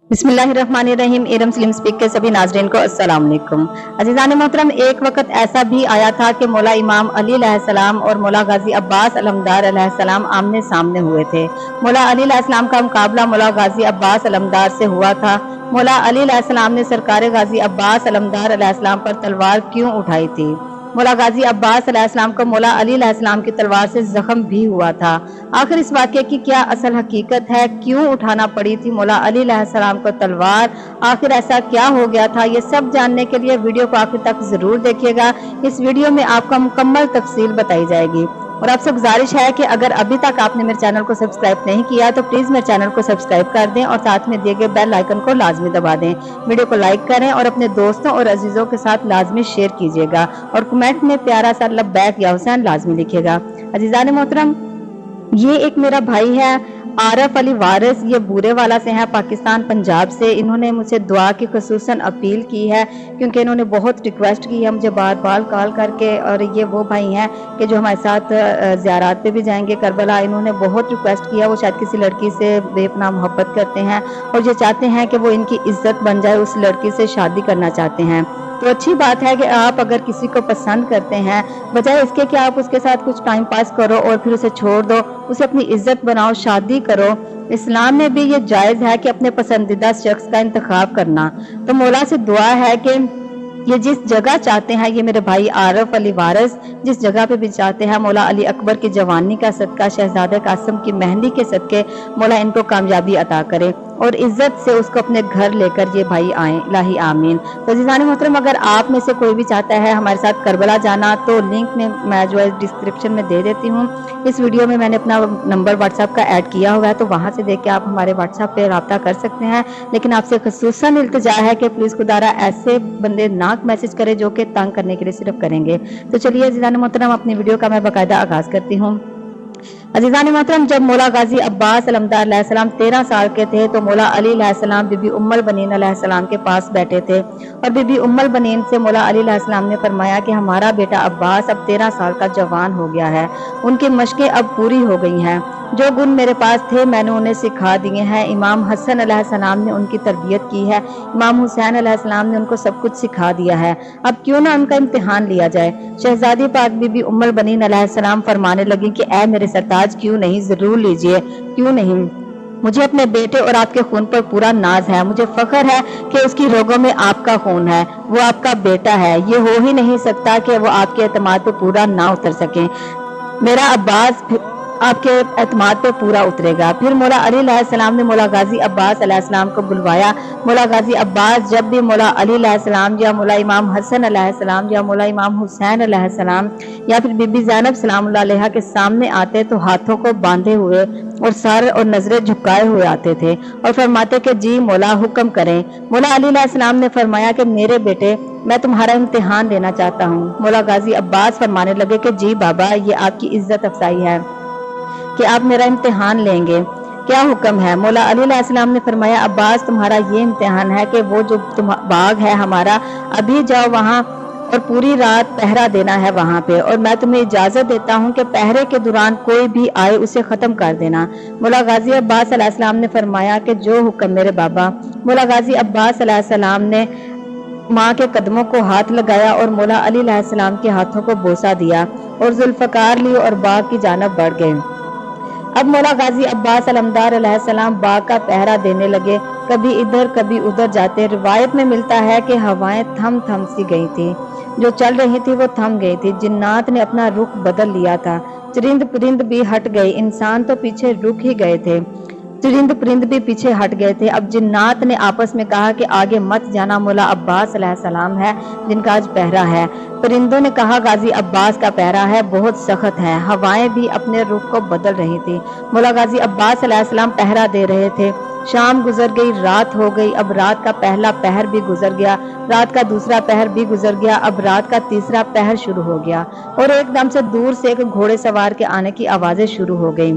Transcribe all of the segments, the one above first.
बिस्मिल्लाहिर्रहमानिर्रहीम। एरम slim speak के सभी नाजरीन को अस्सलाम वालेकुम। अजीज़ान मोहतरम, एक वक्त ऐसा भी आया था कि मौला इमाम अली अलैहिस्सलाम और मौला गाजी अब्बास अलमदार अलैहिस्सलाम आमने सामने हुए थे। मौला अली अलैहिस्सलाम का मुकाबला मौला गाजी अब्बास अलमदार से हुआ था। मौला अली अलैहिस्सलाम ने सरकार गाजी अब्बास अलमदार अलैहिस्सलाम पर तलवार क्यों उठाई थी? मौला गाजी अब्बास अलैहिस्सलाम को मौला अली अलैहिस्सलाम की तलवार से जख्म भी हुआ था। आखिर इस वाक़े की क्या असल हकीकत है? क्यों उठाना पड़ी थी मौला अली अलैहिस्सलाम को तलवार? आखिर ऐसा क्या हो गया था? ये सब जानने के लिए वीडियो को आखिर तक जरूर देखिएगा। इस वीडियो में आपको मुकम्मल तफसील बताई जाएगी। और आपसे गुजारिश है कि अगर अभी तक आपने मेरे चैनल को सब्सक्राइब नहीं किया तो प्लीज मेरे चैनल को सब्सक्राइब कर दें और साथ में दिए गए बेल आइकन को लाजमी दबा दें। वीडियो को लाइक करें और अपने दोस्तों और अजीजों के साथ लाजमी शेयर कीजिएगा और कमेंट में प्यारा सा लब्बैक या हुसैन लाजमी लिखिएगा। अजीजान मोहतरम, ये एक मेरा भाई है आरफ अली वारिस, ये बूरे वाला से हैं, पाकिस्तान पंजाब से। इन्होंने मुझसे दुआ की खसूसन अपील की है क्योंकि इन्होंने बहुत रिक्वेस्ट की है मुझे बार बार कॉल करके। और ये वो भाई हैं कि जो हमारे साथ ज़ियारत पे भी जाएंगे करबला। इन्होंने बहुत रिक्वेस्ट किया, वो शायद किसी लड़की से बेपनाह मोहब्बत करते हैं और ये चाहते हैं कि वो इनकी इज्जत बन जाए, उस लड़की से शादी करना चाहते हैं। तो अच्छी बात है कि आप अगर किसी को पसंद करते हैं, बजाय इसके कि आप उसके साथ कुछ टाइम पास करो और फिर उसे छोड़ दो, उसे अपनी इज्जत बनाओ, शादी करो। इस्लाम में भी ये जायज है कि अपने पसंदीदा शख्स का इंतखाब करना। तो मौला से दुआ है कि ये जिस जगह चाहते हैं, ये मेरे भाई आरफ अली वारिस जिस जगह पे भी चाहते हैं, मौला अली अकबर की जवानी का सदका, शहजादे कासिम की मेहंदी के सदके मौला इनको कामयाबी अता करे और इज्जत से उसको अपने घर लेकर ये भाई आए। इलाही आमीन। तो अज़ीज़ान मोहतरम, अगर आप में से कोई भी चाहता है हमारे साथ करबला जाना तो लिंक में मैं जो है डिस्क्रिप्शन में दे देती हूँ। इस वीडियो में मैंने अपना नंबर व्हाट्सएप का ऐड किया हुआ है, तो वहाँ से देख के आप हमारे व्हाट्सएप पे रब्ता कर सकते हैं। लेकिन आपसे खसूसन इल्तिजा है कि प्लीज़ खुदारा ऐसे बंदे ना मैसेज करें जो कि तंग करने के लिए सिर्फ करेंगे। तो चलिए अज़ीज़ान मोहतरम, अपनी वीडियो का मैं बाकायदा आगाज करती हूँ। अज़ीज़ान मोहतरम, जब मौला गाजी अब्बास अलमदार अलैहिस्सलाम 13 साल के थे तो मौला अली अलैहिस्सलाम बीबी उम्मुल बनीन अलैहिस्सलाम के पास बैठे थे और बीबी उम्मुल बनीन से मौला अली अलैहिस्सलाम ने फरमाया कि हमारा बेटा अब्बास अब 13 साल का जवान हो गया है, उनकी मशकें अब पूरी हो गई हैं। जो गुण मेरे पास थे मैंने उन्हें सिखा दिए हैं। इमाम हसन अलैहिस्सलाम ने उनकी तरबियत की है, इमाम हुसैन अलैहिस्सलाम ने उनको सब कुछ सिखा दिया है। अब क्यों ना उनका इम्तिहान लिया जाए। शहजादी पाक बीबी उम्मुल बनीन अलैहिस्सलाम फरमाने लगी कि ऐ मेरे सरताज, क्यों नहीं, जरूर लीजिए, क्यों नहीं। मुझे अपने बेटे और आपके खून पर पूरा नाज है। मुझे फख्र है कि उसकी रगों में आपका खून है, वो आपका बेटा है। ये हो ही नहीं सकता कि वो आपके एतमाद पर पूरा ना उतर सके। मेरा अब्बास आपके एतमाद पे पूरा उतरेगा। फिर मौला अली अलैहिस्सलाम ने मौला गाजी अब्बास अलैहिस्सलाम को बुलवाया। मौला गाजी अब्बास जब भी मौला अली अलैहिस्सलाम या मौला इमाम हसन अलैहिस्सलाम या मौला इमाम हुसैन अलैहिस्सलाम या फिर बीबी ज़ैनब सलामुल्लाह अलैहा के सामने आते तो हाथों को बांधे हुए और सर और नजरें झुकाए हुए आते थे और फरमाते कि जी मौला हुक्म करें। मौला अली अलैहिस्सलाम ने फरमाया कि मेरे बेटे, मैं तुम्हारा इम्तिहान लेना चाहता हूँ। मौला गाजी अब्बास फरमाने लगे कि जी बाबा, ये आपकी इज्जत अफजाई है कि आप मेरा इम्तिहान लेंगे, क्या हुक्म है? मौला अली अलैहिस्सलाम ने फरमाया, अब्बास तुम्हारा ये इम्तिहान है कि वो जो बाग है हमारा, अभी जाओ वहाँ और पूरी रात पहरा देना है वहाँ पे, और मैं तुम्हें इजाजत देता हूँ कि पहरे के दौरान कोई भी आए उसे खत्म कर देना। मौला गाजी अब्बास अलैहिस्सलाम ने फरमाया कि जो हुक्म मेरे बाबा। मौला गाजी अब्बास अलैहिस्सलाम ने माँ के कदमों को हाथ लगाया और मौला अली अलैहिस्सलाम के हाथों को बोसा दिया और जुल्फकार ली और बाग की जानब बढ़ गए। अब मौला गाजी अब्बास अलमदार अलैहिस्सलाम बाग का पहरा देने लगे, कभी इधर कभी उधर जाते। रिवायत में मिलता है कि हवाएं थम थम सी गई थी, जो चल रही थी वो थम गई थी। जिन्नात ने अपना रुख बदल लिया था, चरिंद परिंद भी हट गए, इंसान तो पीछे रुक ही गए थे, चरिंद परिंद भी पीछे हट गए थे। अब जिन्नात ने आपस में कहा कि आगे मत जाना, मौला अब्बास अलैहिस्सलाम है जिनका आज पहरा है। परिंदों ने कहा गाजी अब्बास का पहरा है, बहुत सख्त है। हवाएं भी अपने रुख को बदल रही थी। मौला गाजी अब्बास अलैहिस्सलाम पहरा दे रहे थे। शाम गुजर गई, रात हो गई। अब रात का पहला पहर भी गुजर गया, रात का दूसरा पहर भी गुजर गया। अब रात का तीसरा पहर शुरू हो गया और एकदम से दूर से एक घोड़े सवार के आने की आवाजें शुरू हो गई।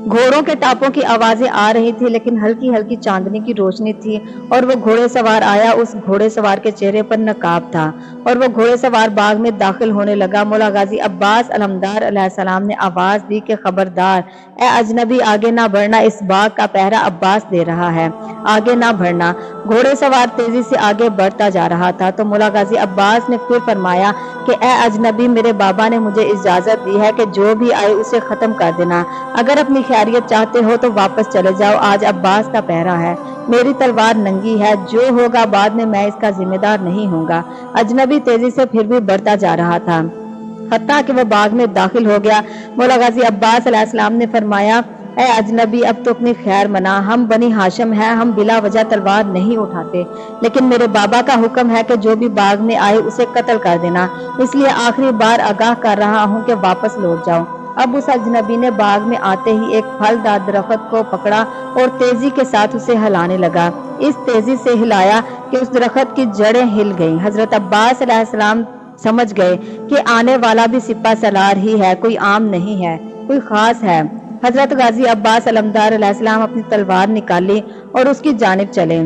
घोड़ों के टापों की आवाजें आ रही थी, लेकिन हल्की हल्की चांदनी की रोशनी थी और वो घोड़े सवार आया। उस घोड़े सवार के चेहरे पर नकाब था और वो घोड़े सवार बाग में दाखिल होने लगा। मौला गाजी अब्बास अलमदार अलैहिस्सलाम ने आवाज दी कि खबरदार, ए अजनबी, आगे ना बढ़ना, इस बाग का पहरा अब्बास दे रहा है, आगे ना बढ़ना। घोड़े सवार तेजी से आगे बढ़ता जा रहा था तो मौला गाजी अब्बास ने फिर फरमाया कि ए अजनबी, मेरे बाबा ने मुझे इजाजत दी है कि जो भी आए उसे खत्म कर देना। अगर अपनी खैरियत चाहते हो तो वापस चले जाओ, आज अब्बास का पहरा है, मेरी तलवार नंगी है, जो होगा बाद में मैं इसका जिम्मेदार नहीं होगा। अजनबी तेजी से फिर भी बढ़ता जा रहा था, हत्ता कि वो बाग में दाखिल हो गया। मौला गाजी अब्बास अलैहिस्सलाम ने फरमाया, ए अजनबी, अब तो अपनी खैर मना, हम बनी हाशिम हैं, हम बिला वजह तलवार नहीं उठाते, लेकिन मेरे बाबा का हुक्म है कि जो भी बाग में आए उसे कत्ल कर देना, इसलिए आखिरी बार आगाह कर रहा हूँ कि वापस लौट जाओ। अब उस अजनबी ने बाग में आते ही एक फलदार दरख्त को पकड़ा और तेजी के साथ उसे हिलाने लगा। इस तेजी से हिलाया कि उस दरख्त की जड़ें हिल गईं। हजरत अब्बास अलैहिस्सलाम समझ गए कि आने वाला भी सिपा सलार ही है, कोई आम नहीं है, कोई खास है। हजरत गाजी अब्बास अलमदार अलैहिस्सलाम अपनी तलवार निकाली और उसकी जानिब चले।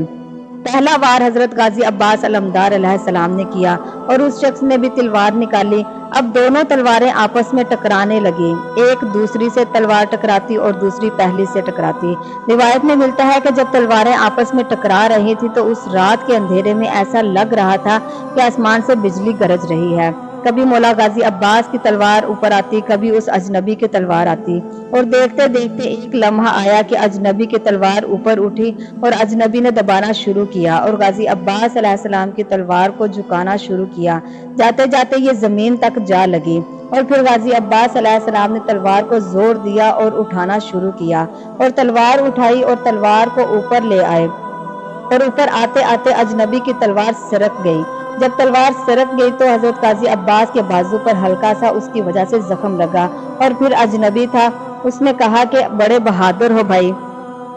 पहला वार हजरत गाजी अब्बास अलमदार अलैहिस्सलाम ने किया और उस शख्स ने भी तलवार निकाली। अब दोनों तलवारें आपस में टकराने लगी, एक दूसरी से तलवार टकराती और दूसरी पहली से टकराती। रिवायत में मिलता है कि जब तलवारें आपस में टकरा रही थी तो उस रात के अंधेरे में ऐसा लग रहा था कि आसमान से बिजली गरज रही है। कभी मौला गाजी अब्बास की तलवार ऊपर आती, कभी उस अजनबी की तलवार आती और देखते देखते एक लम्हा आया कि अजनबी की तलवार ऊपर उठी और अजनबी ने दबाना शुरू किया और गाजी अब्बास अलैहिस्सलाम की तलवार को झुकाना शुरू किया। जाते जाते ये जमीन तक जा लगी और फिर गाजी अब्बास अलैहिस्सलाम ने तलवार को जोर दिया और उठाना शुरू किया और तलवार उठाई और तलवार को ऊपर ले आए और ऊपर आते आते अजनबी की तलवार सरक गई। जब तलवार सरक गई तो हजरत गाजी अब्बास के बाजू पर हल्का सा उसकी वजह से जख्म लगा और फिर अजनबी था, उसने कहा कि बड़े बहादुर हो भाई,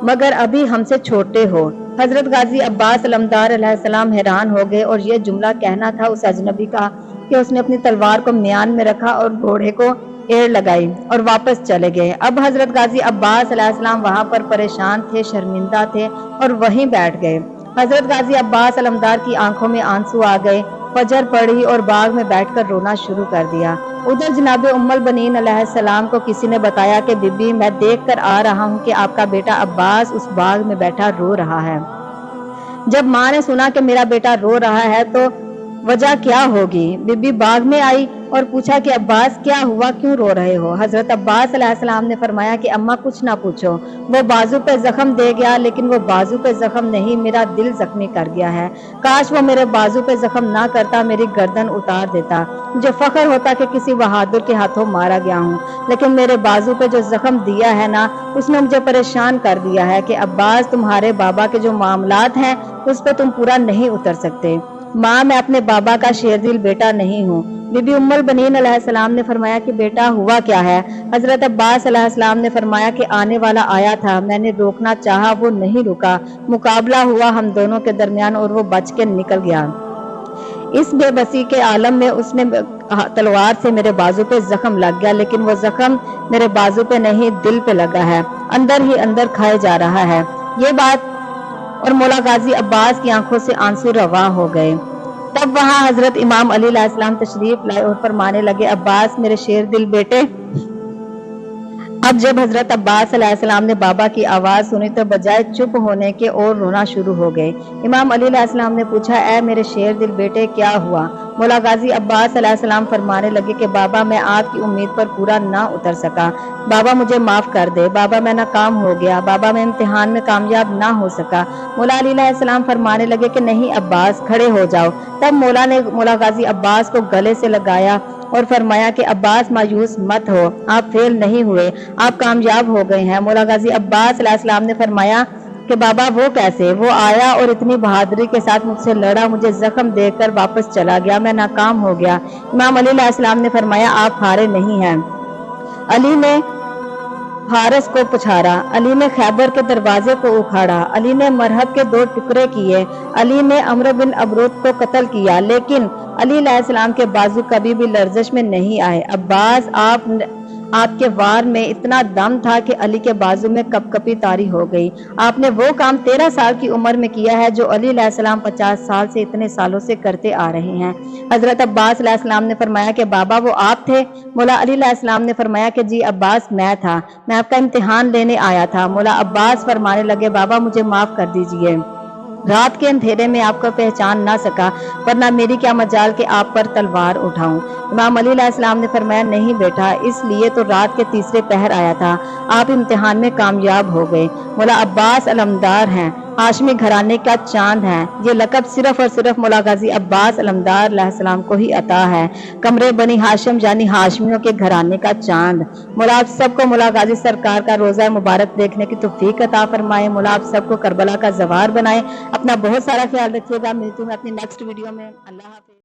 मगर अभी हमसे छोटे हो। हजरत गाजी अब्बास अलमदार अलैहिस्सलाम हैरान हो गए और ये जुमला कहना था उस अजनबी का कि उसने अपनी तलवार को म्यान में रखा और घोड़े को एड़ लगाई और वापस चले गए। अब हजरत गाजी अब्बास अलैहिस्सलाम वहां पर परेशान थे, शर्मिंदा थे और वहीं बैठ गए। हजरत गाजी अब्बास अलमदार की आंखों में आंसू आ गए, फजर पड़ी और बाग में बैठकर रोना शुरू कर दिया। उधर जनाब उम्मुल बनीन अलैहिस्सलाम को किसी ने बताया कि बीबी, मैं देख कर आ रहा हूँ कि आपका बेटा अब्बास उस बाग में बैठा रो रहा है। जब माँ ने सुना कि मेरा बेटा रो रहा है तो वजह क्या होगी, बीबी बाग में आई और पूछा कि अब्बास क्या हुआ, क्यों रो रहे हो। हजरत अब्बास अलैहिस्सलाम ने फरमाया कि अम्मा कुछ ना पूछो, वो बाजू पे जख्म दे गया, लेकिन वो बाजू पे जख्म नहीं, मेरा दिल जख्मी कर गया है। काश वो मेरे बाजू पे जख्म ना करता, मेरी गर्दन उतार देता, मुझे फख्र होता कि किसी बहादुर के हाथों मारा गया हूँ, लेकिन मेरे बाजू पे जो जख्म दिया है ना, उसने मुझे परेशान कर दिया है कि अब्बास, तुम्हारे बाबा के जो मामलात हैं उस पर तुम पूरा नहीं उतर सकते। माँ, मैं अपने बाबा का शेरदिल बेटा नहीं हूँ। बीबी उम्मुल बनीन अलैहिस्सलाम ने फरमाया कि बेटा हुआ क्या है। हजरत अब्बास अलैहिस्सलाम ने फरमाया कि आने वाला आया था, मैंने रोकना चाहा, वो नहीं रुका, मुकाबला हुआ हम दोनों के दरमियान और वो बच के निकल गया। इस बेबसी के आलम में उसने तलवार से मेरे बाजू पे जख्म लग गया, लेकिन वो जख्म मेरे बाजू पे नहीं, दिल पे लगा है, अंदर ही अंदर खाए जा रहा है। ये बात और मौला गाजी अब्बास की आंखों से आंसू रवा हो गए। तब वहां हजरत इमाम अली अलैहिस्सलाम तशरीफ लाए और फरमाने लगे, अब्बास मेरे शेर दिल बेटे। अब जब हजरत अब्बास अलैहिस्सलाम ने बाबा की आवाज सुनी तो बजाय चुप होने के और रोना शुरू हो गए। इमाम अली अलैहिस्सलाम ने पूछा, ऐ मेरे शेर दिल बेटे क्या हुआ। मौला गाजी अब्बास अलैहिस्सलाम फरमाने लगे कि बाबा, मैं आपकी उम्मीद पर पूरा ना उतर सका, बाबा मुझे माफ कर दे, बाबा मैं नाकाम हो गया, बाबा मैं इम्तिहान में कामयाब ना हो सका। मौला अली अलैहिस्सलाम फरमाने लगे कि नहीं अब्बास, खड़े हो जाओ। तब मौला ने मौला गाजी अब्बास को गले से लगाया और फरमाया कि अब्बास मायूस मत हो, आप फेल नहीं हुए, आप कामयाब हो गए हैं। मौला गाजी अब्बास अलैहिस्सलाम ने फरमाया कि बाबा वो कैसे, वो आया और इतनी बहादुरी के साथ मुझसे लड़ा, मुझे जख्म देकर वापस चला गया, मैं नाकाम हो गया। इमाम अली अलैहिस्सलाम ने फरमाया आप हारे नहीं हैं। अली ने फारस को पछाड़ा, अली ने खैबर के दरवाजे को उखाड़ा, अली ने मरहब के 2 टुकड़े किए, अली ने अमर बिन अबरूद को कत्ल किया, लेकिन अली अलैहिस्सलाम के बाजू कभी भी लर्जिश में नहीं आए। अब्बास आपके वार में इतना दम था कि अली के बाजू में कपकपी तारी हो गई। आपने वो काम 13 साल की उम्र में किया है जो अली अलैहिस्सलाम 50 साल से इतने सालों से करते आ रहे हैं। हजरत अब्बास अलैहिस्सलाम ने फरमाया कि बाबा वो आप थे? मौला अली अलैहिस्सलाम ने फरमाया कि जी अब्बास मैं था, मैं आपका इम्तिहान लेने आया था। मौला अब्बास फरमाने लगे बाबा मुझे माफ कर दीजिए, रात के अंधेरे में आपको पहचान ना सका, वरना मेरी क्या मजाल कि आप पर तलवार उठाऊं। इमाम अली अलैहिस्सलाम ने फरमाया नहीं बेटा, इसलिए तो रात के तीसरे पहर आया था, आप इम्तिहान में कामयाब हो गए। मौला अब्बास अलमदार हैं, हाशमी घराने का चांद हैं। ये लकब सिर्फ और सिर्फ मौला गाजी अब्बास अलमदार अलैहिस्सलाम को ही अता है, कमरे बनी हाशिम यानी हाशमियों के घराने का चांद। मौला आप सबको मौला गाजी सरकार का रोजा मुबारक देखने की तौफीक अता फरमाए। मौला आप सबको करबला का जवार बनाए। अपना बहुत सारा ख्याल रखिएगा। मिलती हूँ अपनी नेक्स्ट वीडियो में। अल्लाह हाफिज।